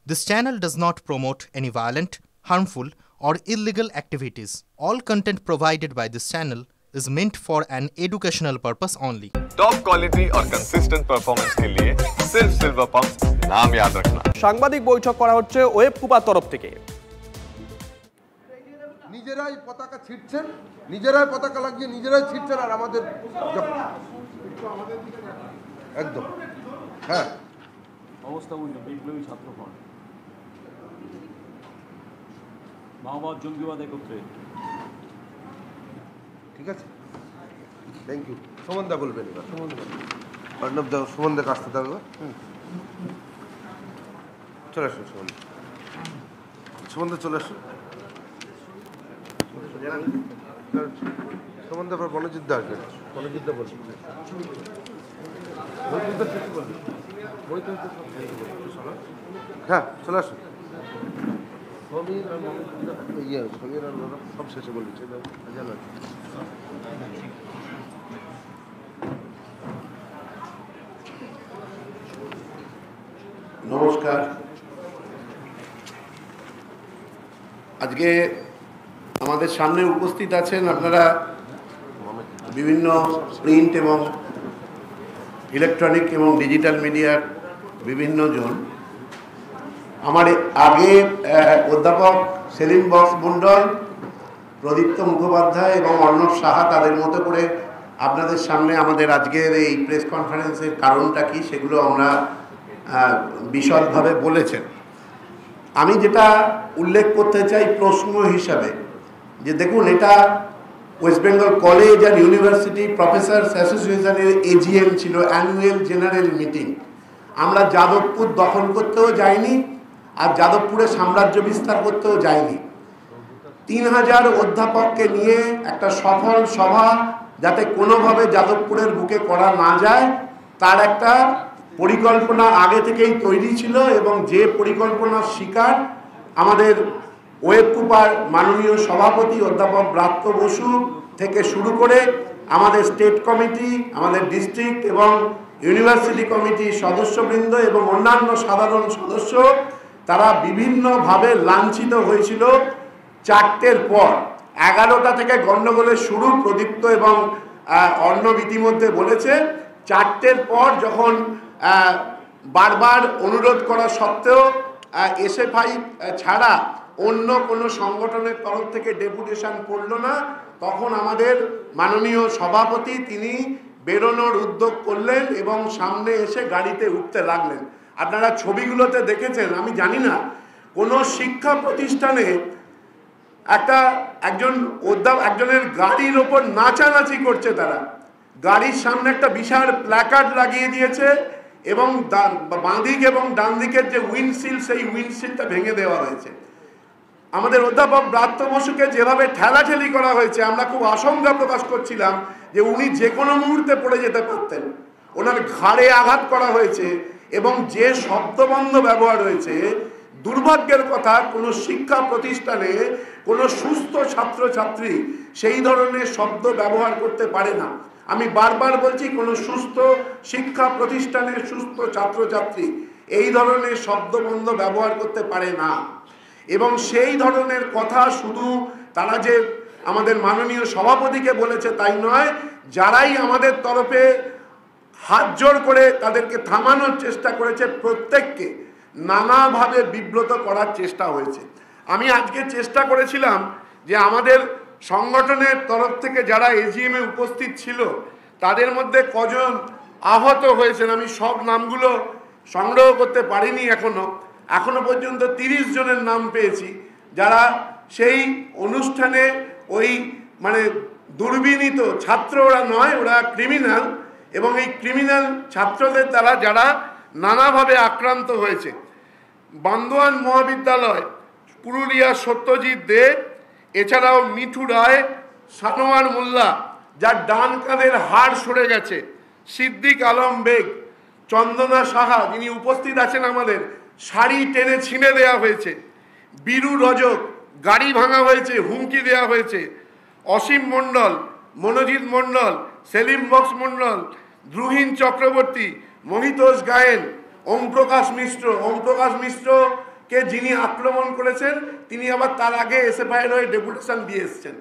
This channel does not promote any violent, harmful, or illegal activities. All content provided by this channel is meant for an educational purpose only. Top quality और consistent performance के लिए सिर्फ silver pump नाम याद रखना। সাংবাদিক বৈঠক করা হচ্ছে ওয়েবকুপার তরফ থেকে। নিজেরাই পতাকা ছিটছেন, নিজেরাই পতাকা লাগিয়ে নিজেরাই ছিটছেন আর আমাদের একদম হ্যাঁ অবস্থা বুঝলো বিপ্লবী ছাত্র ফ্রন্ট মাওবাদ জঙ্গিবাদ একত্রে। ঠিক আছে, থ্যাংক ইউ। সুমনদা বলবেন এবার। অর্ণব দা, সুমনদা আসতে থাকবে। চলে আসুন সুমনদা, সুমনদা চলে আসুন। সুমনদা পর বনজিৎ দা আসবেন। বনজিৎ দা বলবেন। হ্যাঁ চলে আসুন। সমীর আর সমীর আর সব শেষে বলছি। নমস্কার। আজকে আমাদের সামনে উপস্থিত আছেন আপনারা বিভিন্ন প্রিন্ট এবং ইলেকট্রনিক এবং ডিজিটাল মিডিয়ার বিভিন্ন জন। আমার আগে অধ্যাপক সেলিম মণ্ডল, প্রদীপ্ত মুখোপাধ্যায় এবং অর্ণব সাহা তাদের মতো করে আপনাদের সামনে আমাদের আজকের এই প্রেস কনফারেন্সের কারণটা কি সেগুলো আমরা বিশদভাবে বলেছেন। আমি যেটা উল্লেখ করতে চাই প্রশ্ন হিসাবে, যে দেখুন, এটা West Bengal college and university professors অ্যাসোসিয়েশনের এজিএম ছিল, অ্যানুয়াল জেনারেল মিটিং। আমরা যাদবপুর দখল করতেও যাইনি আর যাদবপুরে সাম্রাজ্য বিস্তার করতেও যাইনি। 3000 অধ্যাপককে নিয়ে একটা সফল সভা যাতে কোনোভাবে যাদবপুরের বুকে করা না যায় তার একটা পরিকল্পনা আগে থেকেই তৈরি ছিল, এবং যে পরিকল্পনার শিকার আমাদের ওয়েবকুপার মাননীয় সভাপতি অধ্যাপক ব্রাত্য বসু থেকে শুরু করে আমাদের স্টেট কমিটি, আমাদের ডিস্ট্রিক্ট এবং ইউনিভার্সিটি কমিটির সদস্যবৃন্দ এবং অন্যান্য সাধারণ সদস্য, তারা বিভিন্নভাবে লাঞ্ছিত হয়েছিল। 4টের পর 11টা থেকে গণ্ডগোলের শুরু, প্রদীপ্ত এবং অর্ণব ইতিমধ্যে বলেছে। 4টের পর যখন বারবার অনুরোধ করা সত্ত্বেও এসএফআই ছাড়া অন্য কোনো সংগঠনের তরফ থেকে ডেপুটেশন পড়লো না, তখন আমাদের মাননীয় সভাপতি তিনি বেরোনোর উদ্যোগ করলেন এবং সামনে এসে গাড়িতে উঠতে লাগলেন। আপনারা ছবিগুলোতে দেখেছেন। আমি জানি না কোনো শিক্ষা প্রতিষ্ঠানে একজনের গাড়ির ওপর নাচানাচি করছে, তারা গাড়ির সামনে একটা বিশাল প্ল্যাকার্ড লাগিয়ে দিয়েছে এবং বাঁ দিক এবং ডান দিকের যে উইন্ডশিল্ড, সেই উইন্ডশিল্ডটা ভেঙে দেওয়া হয়েছে। আমাদের অধ্যাপক ব্রাত্য বসুকে যেভাবে ঠেলাঠেলি করা হয়েছে, আমরা খুব আশঙ্কা প্রকাশ করছিলাম যে উনি যে কোনো মুহূর্তে পড়ে যেতে পারতেন। ওনার ঘাড়ে আঘাত করা হয়েছে এবং যে শব্দবন্ধ ব্যবহার হয়েছে, দুর্ভাগ্যের কথা কোনো শিক্ষা প্রতিষ্ঠানে কোনো সুস্থ ছাত্রছাত্রী সেই ধরনের শব্দ ব্যবহার করতে পারে না। আমি বারবার বলছি, কোনো সুস্থ শিক্ষা প্রতিষ্ঠানের সুস্থ ছাত্রছাত্রী এই ধরনের শব্দবন্ধ ব্যবহার করতে পারে না। এবং সেই ধরনের কথা শুধু তারা যে আমাদের মাননীয় সভাপতিকে বলেছে তাই নয়, যারাই আমাদের তরফে হাত জোড় করে তাদেরকে থামানোর চেষ্টা করেছে, প্রত্যেককে নানাভাবে বিব্রত করার চেষ্টা হয়েছে। আমি আজকে চেষ্টা করেছিলাম যে আমাদের সংগঠনের তরফ থেকে যারা এজিএমে উপস্থিত ছিল তাদের মধ্যে কজন আহত হয়েছেন, আমি সব নামগুলো সংগ্রহ করতে পারিনি। এখনো পর্যন্ত 30 জনের নাম পেয়েছি, যারা সেই অনুষ্ঠানে ওই দুর্বিনীত ছাত্র, ওরা নয়, ওরা ক্রিমিনাল, এবং এই ক্রিমিনাল ছাত্রদের দ্বারা যারা নানাভাবে আক্রান্ত হয়েছে। বান্দোয়ান মহাবিদ্যালয়, পুরুলিয়া সত্যজিৎ দে, এছাড়াও মিঠু রায়, সানোয়ার মোল্লা যার ডান কাঁধের হাড় সরে গেছে, সিদ্দিক আলম বেগ, চন্দনা সাহা যিনি উপস্থিত আছেন, আমাদের শাড়ি টেনে ছিঁড়ে দেওয়া হয়েছে, বীরু রজক গাড়ি ভাঙা হয়েছে, হুমকি দেওয়া হয়েছে, অসীম মণ্ডল, মনোজিৎ মণ্ডল, সেলিম মণ্ডল, ধ্রুহীন চক্রবর্তী, মহিতোষ গায়েন, ওম প্রকাশ মিশ্র কে যিনি আক্রমণ করেছেন তিনি আবার তার আগে এসএফআই এর হয়ে ডেপুটেশন দিয়ে এসছেন।